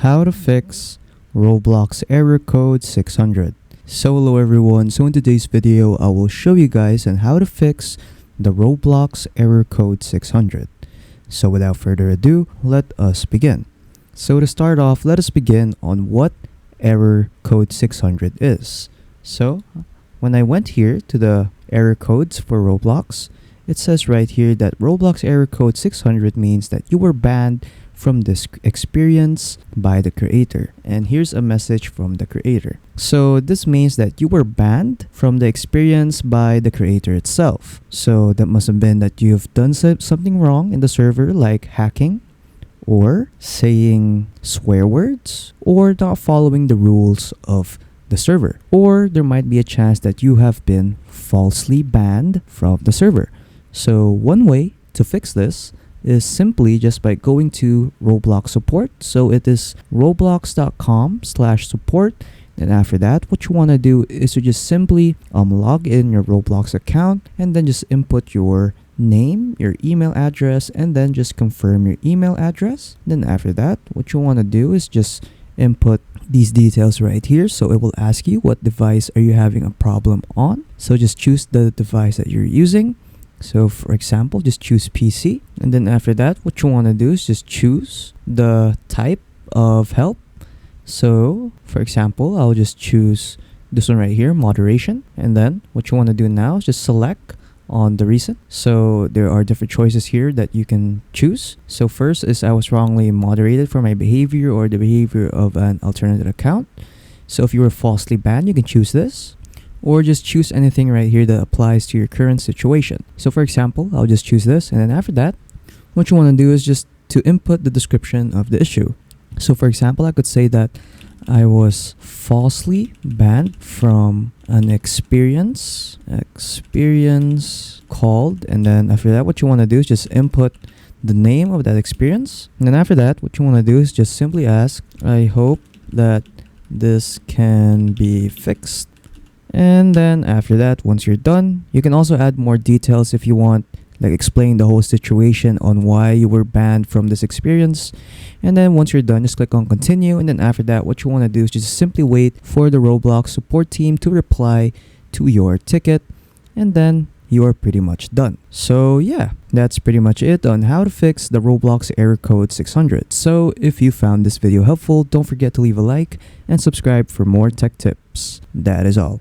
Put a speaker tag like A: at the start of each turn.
A: How to fix Roblox Error Code 600. So hello everyone, so in today's video I will show you guys on how to fix the Roblox Error Code 600. So without further ado, let us begin. So to start off, let us begin on what Error Code 600 is. So when I went here to the error codes for Roblox, it says right here that Roblox Error Code 600 means that you were banned from this experience by the creator. And here's a message from the creator. So this means that you were banned from the experience by the creator itself. So that must have been that you've done something wrong in the server, like hacking, or saying swear words, or not following the rules of the server. Or there might be a chance that you have been falsely banned from the server. So one way to fix this is simply just by going to Roblox support. So it is roblox.com/support. And after that, what you want to do is to just simply log in your Roblox account and then just input your name, your email address, and then just confirm your email address. Then after that, what you want to do is just input these details right here. So it will ask you what device are you having a problem on. So just choose the device that you're using. So for example, just choose PC. And then after that, what you want to do is just choose the type of help. So for example, I'll just choose this one right here, moderation. And then what you want to do now is just select on the reason. So there are different choices here that you can choose. So first is I was wrongly moderated for my behavior or the behavior of an alternative account. So if you were falsely banned, you can choose this. Or just choose anything right here that applies to your current situation. So for example, I'll just choose this, and then after that, what you want to do is just to input the description of the issue. So for example, I could say that I was falsely banned from an experience called, and then after that, what you want to do is just input the name of that experience. And then after that, what you want to do is just simply ask, I hope that this can be fixed. And then after that, once you're done, you can also add more details if you want, like explain the whole situation on why you were banned from this experience. And then once you're done, just click on continue. And then after that, what you want to do is just simply wait for the Roblox support team to reply to your ticket. And then you're pretty much done. So yeah, that's pretty much it on how to fix the Roblox Error Code 600. So if you found this video helpful, don't forget to leave a like and subscribe for more tech tips. That is all.